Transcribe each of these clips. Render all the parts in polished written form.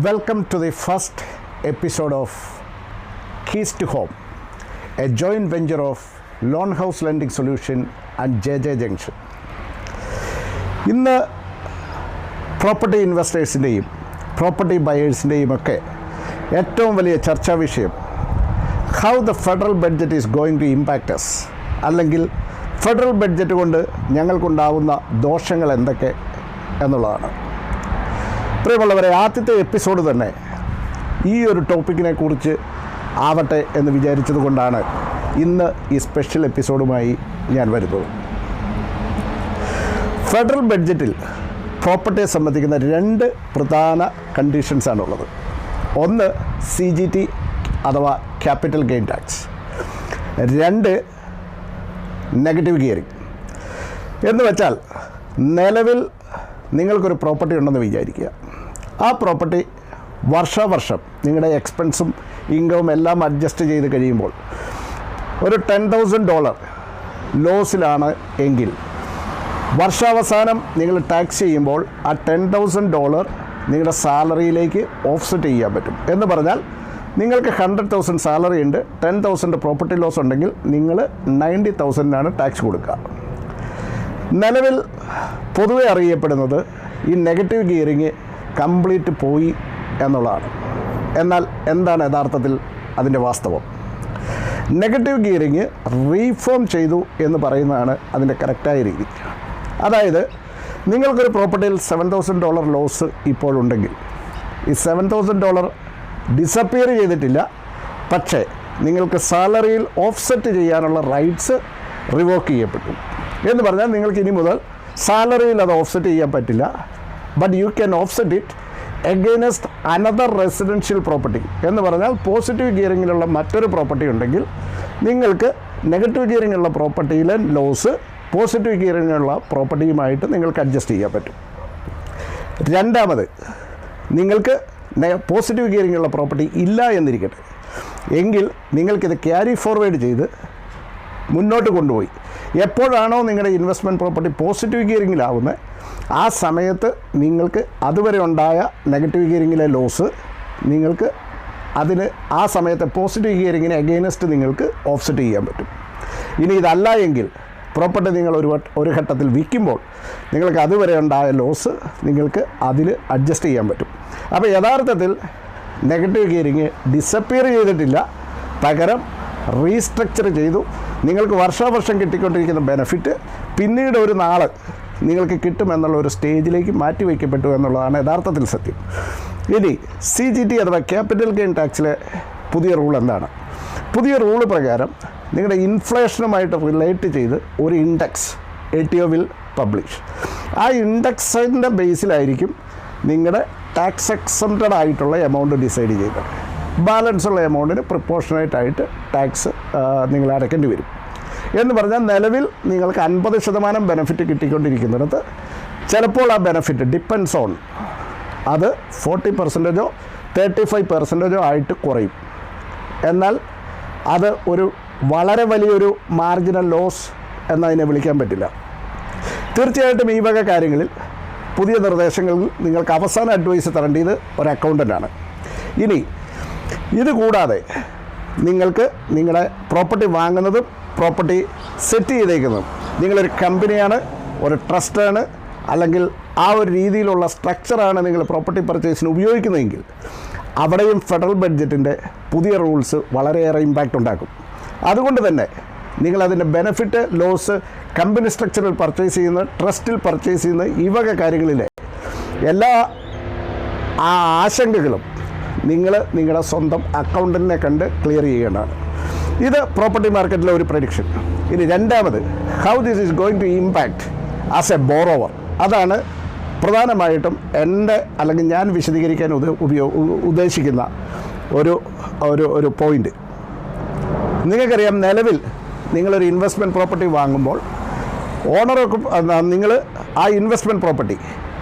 Welcome to the first episode of Keys to Home, a joint venture of Loan House Lending Solution and JJ Junction. ഇന്ന് property ഇൻവെസ്റ്റേഴ്സിൻ്റെയും property ബയേഴ്സിൻ്റെയും ഒക്കെ ഏറ്റവും വലിയ ചർച്ചാ വിഷയം how the federal budget is going to impact us, അല്ലെങ്കിൽ federal budget കൊണ്ട് ഞങ്ങൾക്കുണ്ടാവുന്ന ദോഷങ്ങൾ എന്തൊക്കെ എന്നുള്ളതാണ്. പ്രിയമുള്ളവരെ, ആദ്യത്തെ എപ്പിസോഡ് തന്നെ ഈ ഒരു ടോപ്പിക്കിനെ കുറിച്ച് ആവട്ടെ എന്ന് വിചാരിച്ചത് കൊണ്ടാണ് ഇന്ന് ഈ സ്പെഷ്യൽ എപ്പിസോഡുമായി ഞാൻ വരുന്നത്. ഫെഡറൽ ബഡ്ജറ്റിൽ പ്രോപ്പർട്ടിയെ സംബന്ധിക്കുന്ന രണ്ട് പ്രധാന കണ്ടീഷൻസാണുള്ളത്. ഒന്ന് CGT അഥവാ ക്യാപിറ്റൽ ഗെയിൻ ടാക്സ്, രണ്ട് നെഗറ്റീവ് ഗിയറിംഗ്. എന്ന് വെച്ചാൽ നിലവിൽ നിങ്ങൾക്കൊരു പ്രോപ്പർട്ടി ഉണ്ടെന്ന് വിചാരിക്കുക. ആ പ്രോപ്പർട്ടി വർഷാവർഷം നിങ്ങളുടെ എക്സ്പെൻസും ഇൻകവും എല്ലാം അഡ്ജസ്റ്റ് ചെയ്ത് കഴിയുമ്പോൾ ഒരു $10,000 ലോസിലാണ് എങ്കിൽ വർഷാവസാനം നിങ്ങൾ ടാക്സ് ചെയ്യുമ്പോൾ ആ $10,000 നിങ്ങളുടെ സാലറിയിലേക്ക് ഓഫ്സെറ്റ് ചെയ്യാൻ പറ്റും. എന്ന് പറഞ്ഞാൽ നിങ്ങൾക്ക് 100,000 സാലറി ഉണ്ട്, 10,000 പ്രോപ്പർട്ടി ലോസ് ഉണ്ടെങ്കിൽ നിങ്ങൾ 90,000 ടാക്സ് കൊടുക്കുക. നിലവിൽ പൊതുവെ അറിയപ്പെടുന്നത് ഈ നെഗറ്റീവ് ഗിയറിങ് കംപ്ലീറ്റ് പോയി എന്നുള്ളതാണ്. എന്നാൽ എന്താണ് യഥാർത്ഥത്തിൽ അതിൻ്റെ വാസ്തവം? നെഗറ്റീവ് ഗിയറിങ് റീഫോം ചെയ്തു എന്ന് പറയുന്നതാണ് അതിൻ്റെ കറക്റ്റായ രീതി. അതായത് നിങ്ങൾക്കൊരു പ്രോപ്പർട്ടിയിൽ $7,000 ലോസ് ഇപ്പോഴുണ്ടെങ്കിൽ ഈ $7,000 ഡിസപ്പിയർ ചെയ്തിട്ടില്ല, പക്ഷേ നിങ്ങൾക്ക് സാലറിയിൽ ഓഫ്സെറ്റ് ചെയ്യാനുള്ള റൈറ്റ്സ് റിവോക്ക് ചെയ്യപ്പെട്ടു. എന്ന് പറഞ്ഞാൽ നിങ്ങൾക്ക് ഇനി മുതൽ സാലറിയിൽ അത് ഓഫ്സെറ്റ് ചെയ്യാൻ പറ്റില്ല. But you can offset it against another residential property. എന്ന് പറഞ്ഞാൽ പോസിറ്റീവ് ഗിയറിങ്ങിലുള്ള മറ്റൊരു പ്രോപ്പർട്ടി ഉണ്ടെങ്കിൽ നിങ്ങൾക്ക് നെഗറ്റീവ് ഗിയറിങ്ങുള്ള പ്രോപ്പർട്ടിയിലെ ലോസ് പോസിറ്റീവ് ഗിയറിങ്ങുള്ള പ്രോപ്പർട്ടിയുമായിട്ട് നിങ്ങൾക്ക് അഡ്ജസ്റ്റ് ചെയ്യാൻ പറ്റും. രണ്ടാമത്, നിങ്ങൾക്ക് പോസിറ്റീവ് ഗിയറിങ്ങുള്ള പ്രോപ്പർട്ടി ഇല്ല എന്നിരിക്കട്ടെ, എങ്കിൽ നിങ്ങൾക്കിത് ക്യാരി ഫോർവേഡ് ചെയ്ത് മുന്നോട്ട് കൊണ്ടുപോയി എപ്പോഴാണോ നിങ്ങളുടെ ഇൻവെസ്റ്റ്മെൻറ്റ് പ്രോപ്പർട്ടി പോസിറ്റീവ് ഗിയറിങ്ങിലാവുന്നത് ആ സമയത്ത് നിങ്ങൾക്ക് അതുവരെ ഉണ്ടായ നെഗറ്റീവ് ഗിയറിങ്ങിലെ ലോസ് നിങ്ങൾക്ക് അതിന് ആ സമയത്തെ പോസിറ്റീവ് ഗിയറിങ്ങിന് അഗെയിൻസ്റ്റ് നിങ്ങൾക്ക് ഓഫ്സെറ്റ് ചെയ്യാൻ പറ്റും. ഇനി ഇതല്ല എങ്കിൽ പ്രോപ്പർട്ടി നിങ്ങൾ ഒരു ഘട്ടത്തിൽ വിൽക്കുമ്പോൾ നിങ്ങൾക്ക് അതുവരെ ഉണ്ടായ ലോസ് നിങ്ങൾക്ക് അതിൽ അഡ്ജസ്റ്റ് ചെയ്യാൻ പറ്റും. അപ്പോൾ യഥാർത്ഥത്തിൽ നെഗറ്റീവ് ഗിയറിങ് ഡിസപ്പിയർ ചെയ്തിട്ടില്ല, പകരം റീസ്ട്രക്ചർ ചെയ്തു. നിങ്ങൾക്ക് വർഷാവർഷം കിട്ടിക്കൊണ്ടിരിക്കുന്ന ബെനഫിറ്റ് പിന്നീട് ഒരു നാൾ നിങ്ങൾക്ക് കിട്ടുമെന്നുള്ള ഒരു സ്റ്റേജിലേക്ക് മാറ്റി വയ്ക്കപ്പെട്ടു എന്നുള്ളതാണ് യഥാർത്ഥത്തിൽ സത്യം. ഇനി CGT അഥവാ ക്യാപിറ്റൽ ഗെയിൻ ടാക്സിലെ പുതിയ റൂൾ എന്താണ്? പുതിയ റൂൾ പ്രകാരം നിങ്ങളുടെ ഇൻഫ്ലേഷനുമായിട്ട് റിലേറ്റ് ചെയ്ത് ഒരു ഇൻഡെക്സ് ATO വിൽ പബ്ലിഷ്. ആ ഇൻഡെക്സിൻ്റെ ബേസിലായിരിക്കും നിങ്ങളുടെ ടാക്സ് എക്സംപ്റ്റഡ് ആയിട്ടുള്ള എമൗണ്ട് ഡിസൈഡ് ചെയ്തത്. ബാലൻസ് ഉള്ള എമൗണ്ടിന് പ്രപ്പോർഷനേറ്റായിട്ട് ടാക്സ് നിങ്ങൾ അടയ്ക്കേണ്ടി വരും. എന്ന് പറഞ്ഞാൽ നിലവിൽ നിങ്ങൾക്ക് 50% ബെനഫിറ്റ് കിട്ടിക്കൊണ്ടിരിക്കുന്നിടത്ത് ചിലപ്പോൾ ആ ബെനഫിറ്റ് ഡിപ്പെൻസ് ഓൺ അത് 40%ഓ 35%ഓ ആയിട്ട് കുറയും. എന്നാൽ അത് ഒരു വളരെ വലിയൊരു മാർജിനൽ ലോസ് എന്നതിനെ വിളിക്കാൻ പറ്റില്ല. തീർച്ചയായിട്ടും ഈ വക കാര്യങ്ങളിൽ പുതിയ നിർദ്ദേശങ്ങളിൽ നിങ്ങൾക്ക് അവസാന അഡ്വൈസ് തരേണ്ടത് ഒരു അക്കൗണ്ടൻ്റാണ്. ഇനി ഇതുകൂടാതെ നിങ്ങൾക്ക് നിങ്ങളുടെ പ്രോപ്പർട്ടി വാങ്ങുന്നതും പ്രോപ്പർട്ടി സെറ്റ് ചെയ്തേക്കുന്നതും നിങ്ങളൊരു കമ്പനിയാണ്, ഒരു ട്രസ്റ്റാണ്, അല്ലെങ്കിൽ ആ ഒരു രീതിയിലുള്ള സ്ട്രക്ചറാണ് നിങ്ങൾ പ്രോപ്പർട്ടി പർച്ചേസിന് ഉപയോഗിക്കുന്നതെങ്കിൽ അവിടെയും ഫെഡറൽ ബഡ്ജറ്റിൻ്റെ പുതിയ റൂൾസ് വളരെയേറെ ഇമ്പാക്റ്റ് ഉണ്ടാക്കും. അതുകൊണ്ട് തന്നെ നിങ്ങളതിൻ്റെ ബെനഫിറ്റ് ലോസ് കമ്പനി സ്ട്രക്ചറിൽ പർച്ചേസ് ചെയ്യുന്ന, ട്രസ്റ്റിൽ പർച്ചേസ് ചെയ്യുന്ന ഈ വക കാര്യങ്ങളിലെ എല്ലാ ആശങ്കകളും നിങ്ങൾ നിങ്ങളുടെ സ്വന്തം അക്കൗണ്ടൻറ്റിനെ കണ്ട് ക്ലിയർ ചെയ്യേണ്ടതാണ്. ഇത് പ്രോപ്പർട്ടി മാർക്കറ്റിലെ ഒരു പ്രഡിക്ഷൻ. ഇനി രണ്ടാമത്, how this is going to impact as a borrower. അതാണ് പ്രധാനമായിട്ടും എൻ്റെ അല്ലെങ്കിൽ ഞാൻ വിശദീകരിക്കാൻ ഉദ്ദേശിക്കുന്ന ഒരു പോയിൻ്റ്. നിങ്ങൾക്കറിയാം, നിലവിൽ നിങ്ങളൊരു ഇൻവെസ്റ്റ്മെൻറ്റ് പ്രോപ്പർട്ടി വാങ്ങുമ്പോൾ ഓണറൊക്കെ നിങ്ങൾ ആ ഇൻവെസ്റ്റ്മെൻറ്റ് പ്രോപ്പർട്ടി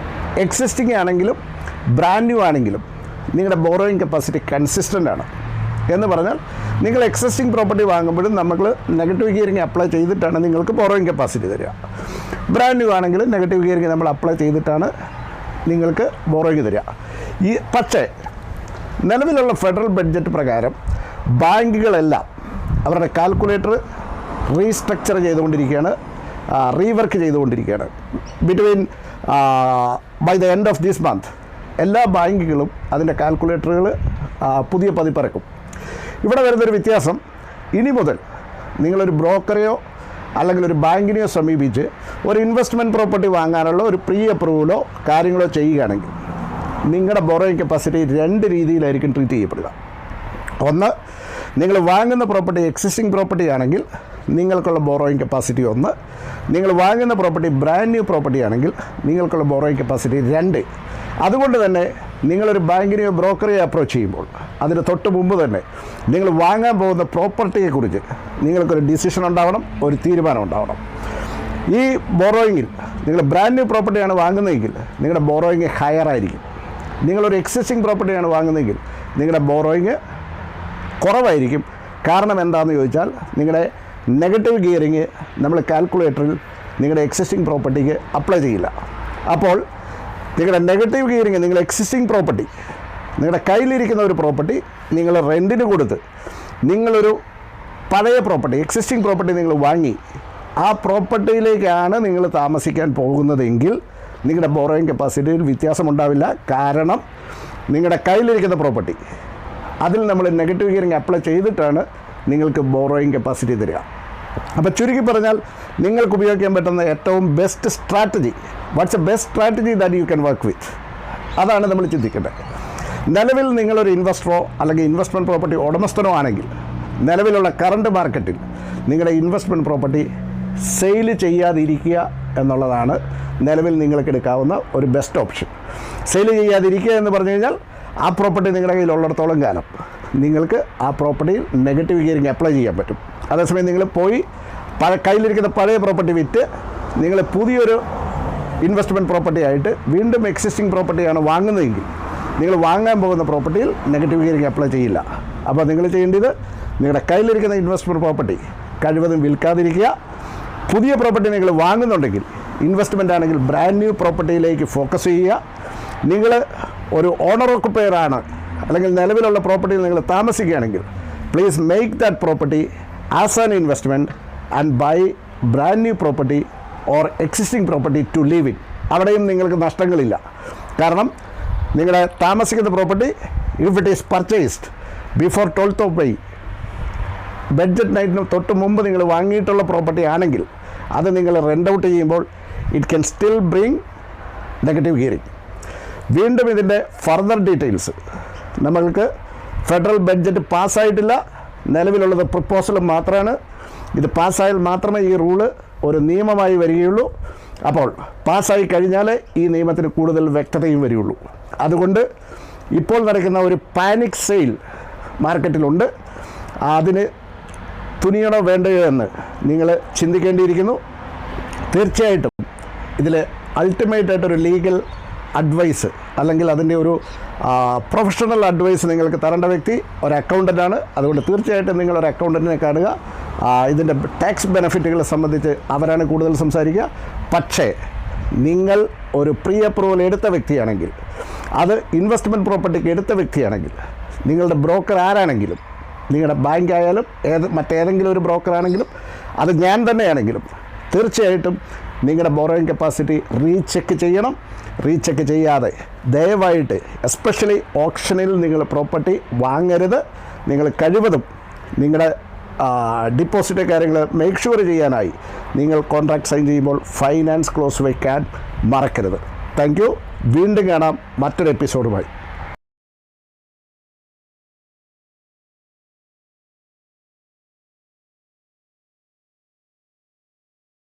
എക്സിസ്റ്റിംഗ് ആണെങ്കിലും ബ്രാൻഡ് ന്യൂ ആണെങ്കിലും നിങ്ങളുടെ ബോറോയിങ് കപ്പാസിറ്റി കൺസിസ്റ്റൻ്റ് ആണ്. എന്ന് പറഞ്ഞാൽ നിങ്ങൾ എക്സിസ്റ്റിംഗ് പ്രോപ്പർട്ടി വാങ്ങുമ്പോഴും നമ്മൾ നെഗറ്റീവ് ഗിയറിങ് അപ്ലൈ ചെയ്തിട്ടാണ് നിങ്ങൾക്ക് ബോറോയിങ് കപ്പാസിറ്റി തരിക. ബ്രാൻഡ് ന്യൂ ആണെങ്കിൽ നെഗറ്റീവ് ഗിയറിങ് നമ്മൾ അപ്ലൈ ചെയ്തിട്ടാണ് നിങ്ങൾക്ക് ബോറോയിങ് തരിക. പക്ഷേ നിലവിലുള്ള ഫെഡറൽ ബഡ്ജറ്റ് പ്രകാരം ബാങ്കുകളെല്ലാം അവരുടെ കാൽക്കുലേറ്റർ റീസ്ട്രക്ചർ ചെയ്തുകൊണ്ടിരിക്കുകയാണ്, റീവർക്ക് ചെയ്തുകൊണ്ടിരിക്കുകയാണ്. Between by the end of this month എല്ലാ ബാങ്കുകളും അതിൻ്റെ കാൽക്കുലേറ്ററുകൾ പുതിയ പതിപ്പിറക്കും. ഇവിടെ വരുന്നൊരു വ്യത്യാസം, ഇനി മുതൽ നിങ്ങളൊരു ബ്രോക്കറെയോ അല്ലെങ്കിൽ ഒരു ബാങ്കിനെയോ സമീപിച്ച് ഒരു ഇൻവെസ്റ്റ്മെൻറ്റ് പ്രോപ്പർട്ടി വാങ്ങാനുള്ള ഒരു പ്രീ അപ്രൂവലോ കാര്യങ്ങളോ ചെയ്യുകയാണെങ്കിൽ നിങ്ങളുടെ ബോറോയിങ് കപ്പാസിറ്റി 2 രീതിയിലായിരിക്കും ട്രീറ്റ് ചെയ്യപ്പെടുക. ഒന്ന്, നിങ്ങൾ വാങ്ങുന്ന പ്രോപ്പർട്ടി എക്സിസ്റ്റിംഗ് പ്രോപ്പർട്ടി ആണെങ്കിൽ നിങ്ങൾക്കുള്ള ബോറോയിങ് കപ്പാസിറ്റി 1, നിങ്ങൾ വാങ്ങുന്ന പ്രോപ്പർട്ടി ബ്രാൻഡ് ന്യൂ പ്രോപ്പർട്ടി ആണെങ്കിൽ നിങ്ങൾക്കുള്ള ബോറോയിങ് കപ്പാസിറ്റി 2. അതുകൊണ്ട് തന്നെ നിങ്ങളൊരു ബാങ്കിനെയോ ബ്രോക്കറെയോ അപ്രോച്ച് ചെയ്യുമ്പോൾ അതിന് തൊട്ട് മുമ്പ് തന്നെ നിങ്ങൾ വാങ്ങാൻ പോകുന്ന പ്രോപ്പർട്ടിയെക്കുറിച്ച് നിങ്ങൾക്കൊരു ഡിസിഷൻ ഉണ്ടാവണം, ഒരു തീരുമാനം ഉണ്ടാവണം. ഈ ബോറോയിങ്ങിൽ നിങ്ങൾ ബ്രാൻഡ് ന്യൂ പ്രോപ്പർട്ടിയാണ് വാങ്ങുന്നതെങ്കിൽ നിങ്ങളുടെ ബോറോയിങ് ഹയർ ആയിരിക്കും. നിങ്ങളൊരു എക്സിസ്റ്റിംഗ് പ്രോപ്പർട്ടിയാണ് വാങ്ങുന്നതെങ്കിൽ നിങ്ങളുടെ ബോറോയിങ് കുറവായിരിക്കും. കാരണം എന്താണെന്ന് ചോദിച്ചാൽ നിങ്ങളുടെ നെഗറ്റീവ് ഗിയറിങ് നമ്മൾ കാൽക്കുലേറ്ററിൽ നിങ്ങളുടെ എക്സിസ്റ്റിംഗ് പ്രോപ്പർട്ടിക്ക് അപ്ലൈ ചെയ്യില്ല. അപ്പോൾ നിങ്ങളുടെ നെഗറ്റീവ് ഗിയറിങ്, നിങ്ങൾ എക്സിസ്റ്റിംഗ് പ്രോപ്പർട്ടി, നിങ്ങളുടെ കയ്യിലിരിക്കുന്ന ഒരു പ്രോപ്പർട്ടി നിങ്ങൾ റെൻറ്റിന് കൊടുത്ത് നിങ്ങളൊരു പഴയ പ്രോപ്പർട്ടി എക്സിസ്റ്റിംഗ് പ്രോപ്പർട്ടി നിങ്ങൾ വാങ്ങി ആ പ്രോപ്പർട്ടിയിലേക്കാണ് നിങ്ങൾ താമസിക്കാൻ പോകുന്നതെങ്കിൽ നിങ്ങളുടെ ബോറോയിങ് കപ്പാസിറ്റിയിൽ വ്യത്യാസമുണ്ടാവില്ല. കാരണം നിങ്ങളുടെ കയ്യിലിരിക്കുന്ന പ്രോപ്പർട്ടി അതിൽ നമ്മൾ നെഗറ്റീവ് ഗിയറിങ് അപ്ലൈ ചെയ്തിട്ടാണ് നിങ്ങൾക്ക് ബോറോയിങ് കപ്പാസിറ്റി തരിക. അപ്പോൾ ചുരുക്കി പറഞ്ഞാൽ നിങ്ങൾക്ക് ഉപയോഗിക്കാൻ പറ്റുന്ന ഏറ്റവും best strategy, what's a best strategy that you can work with, അതാണ് നമ്മൾ ചിന്തിക്കേണ്ടത്. നിലവിൽ നിങ്ങളൊരു ഇൻവെസ്റ്ററോ അല്ലെങ്കിൽ ഇൻവെസ്റ്റ്മെൻറ്റ് പ്രോപ്പർട്ടി ഉടമസ്ഥനോ ആണെങ്കിൽ നിലവിലുള്ള കറണ്ട് മാർക്കറ്റിൽ നിങ്ങളുടെ ഇൻവെസ്റ്റ്മെൻറ്റ് പ്രോപ്പർട്ടി സെയിൽ ചെയ്യാതിരിക്കുക എന്നുള്ളതാണ് നിലവിൽ നിങ്ങൾക്ക് എടുക്കാവുന്ന ഒരു ബെസ്റ്റ് ഓപ്ഷൻ. സെയിൽ ചെയ്യാതിരിക്കുക എന്ന് പറഞ്ഞു കഴിഞ്ഞാൽ ആ പ്രോപ്പർട്ടി നിങ്ങളുടെ കയ്യിലുള്ളിടത്തോളം കാലം നിങ്ങൾക്ക് ആ പ്രോപ്പർട്ടിയിൽ നെഗറ്റീവ് ഗിയറിങ് അപ്ലൈ ചെയ്യാൻ പറ്റും. അതേസമയം നിങ്ങൾ പോയി കയ്യിലിരിക്കുന്ന പഴയ പ്രോപ്പർട്ടി വിറ്റ് നിങ്ങൾ പുതിയൊരു ഇൻവെസ്റ്റ്മെൻറ്റ് പ്രോപ്പർട്ടി ആയിട്ട് വീണ്ടും എക്സിസ്റ്റിംഗ് പ്രോപ്പർട്ടിയാണ് വാങ്ങുന്നതെങ്കിൽ നിങ്ങൾ വാങ്ങാൻ പോകുന്ന പ്രോപ്പർട്ടിയിൽ നെഗറ്റീവ് ഗിയറിങ് അപ്ലൈ ചെയ്യില്ല. അപ്പോൾ നിങ്ങൾ ചെയ്യേണ്ടത് നിങ്ങളുടെ കയ്യിലിരിക്കുന്ന ഇൻവെസ്റ്റ്മെൻറ്റ് പ്രോപ്പർട്ടി കഴിവതും വിൽക്കാതിരിക്കുക. പുതിയ പ്രോപ്പർട്ടി നിങ്ങൾ വാങ്ങുന്നുണ്ടെങ്കിൽ ഇൻവെസ്റ്റ്മെൻ്റ് ആണെങ്കിൽ ബ്രാൻഡ് ന്യൂ പ്രോപ്പർട്ടിയിലേക്ക് ഫോക്കസ് ചെയ്യുക. നിങ്ങൾ ഒരു ഓണർ ഓക്കുപ്പയർ ആണ് അല്ലെങ്കിൽ നിലവിലുള്ള പ്രോപ്പർട്ടിയിൽ നിങ്ങൾ താമസിക്കുകയാണെങ്കിൽ please make that property as an investment and buy brand new property or existing property to live in. അവിടെയും നിങ്ങൾക്ക് നഷ്ടങ്ങളില്ല. കാരണം നിങ്ങളുടെ താമസിക്കുന്ന property if it is purchased before 12th of May budget നൈറ്റിന് തൊട്ട് മുമ്പ് നിങ്ങൾ വാങ്ങിയിട്ടുള്ള പ്രോപ്പർട്ടി ആണെങ്കിൽ അത് നിങ്ങൾ റെൻ്റ് ഔട്ട് ചെയ്യുമ്പോൾ it can still bring negative gearing. വീണ്ടും ഇതിൻ്റെ ഫർദർ ഡീറ്റെയിൽസ് നമ്മൾക്ക് ഫെഡറൽ ബഡ്ജറ്റ് പാസ്സായിട്ടില്ല, നിലവിലുള്ളത് പ്രപ്പോസൽ മാത്രമാണ്. ഇത് പാസ്സായാൽ മാത്രമേ ഈ റൂള് ഒരു നിയമമായി വരികയുള്ളൂ. അപ്പോൾ പാസ്സായി കഴിഞ്ഞാൽ ഈ നിയമത്തിന് കൂടുതൽ വ്യക്തതയും വരികയുള്ളൂ. അതുകൊണ്ട് ഇപ്പോൾ നടക്കുന്ന ഒരു പാനിക് സെയിൽ മാർക്കറ്റിലുണ്ട്. അതിന് തുനിയണോ വേണ്ടയോ എന്ന് നിങ്ങൾ ചിന്തിക്കേണ്ടിയിരിക്കുന്നു. തീർച്ചയായിട്ടും ഇതിൽ അൾട്ടിമേറ്റായിട്ടൊരു ലീഗൽ അഡ്വൈസ് അല്ലെങ്കിൽ അതിൻ്റെ ഒരു പ്രൊഫഷണൽ അഡ്വൈസ് നിങ്ങൾക്ക് തരേണ്ട വ്യക്തി ഒരു അക്കൗണ്ടൻ്റാണ്. അതുകൊണ്ട് തീർച്ചയായിട്ടും നിങ്ങളൊരു അക്കൗണ്ടൻറ്റിനെ കാണുക. ഇതിൻ്റെ ടാക്സ് ബെനിഫിറ്റുകളെ സംബന്ധിച്ച് അവരാണ് കൂടുതൽ സംസാരിക്കുക. പക്ഷേ നിങ്ങൾ ഒരു പ്രീ അപ്രൂവൽ എടുത്ത വ്യക്തിയാണെങ്കിൽ, അത് ഇൻവെസ്റ്റ്മെൻറ്റ് പ്രോപ്പർട്ടിക്ക് എടുത്ത വ്യക്തിയാണെങ്കിൽ, നിങ്ങളുടെ ബ്രോക്കർ ആരാണെങ്കിലും, നിങ്ങളുടെ ബാങ്ക് ആയാലും മറ്റേതെങ്കിലും ഒരു ബ്രോക്കർ ആണെങ്കിലും, അത് ഞാൻ തന്നെയാണെങ്കിലും, തീർച്ചയായിട്ടും നിങ്ങളുടെ ബോറോയിങ് കപ്പാസിറ്റി റീചെക്ക് ചെയ്യണം. റീചെക്ക് ചെയ്യാതെ ദയവായിട്ട് എസ്പെഷ്യലി ഓപ്ഷനിൽ നിങ്ങൾ പ്രോപ്പർട്ടി വാങ്ങരുത്. നിങ്ങൾ കഴിവതും നിങ്ങളുടെ ഡിപ്പോസിറ്റ് കാര്യങ്ങൾ മേക്ക് ഷുവർ ചെയ്യാനായി നിങ്ങൾ കോൺട്രാക്ട് സൈൻ ചെയ്യുമ്പോൾ ഫൈനാൻസ് ക്ലോസ് വയ്ക്കാൻ മറക്കരുത്. Thank you. വീണ്ടും കാണാം മറ്റൊരു എപ്പിസോഡുമായി.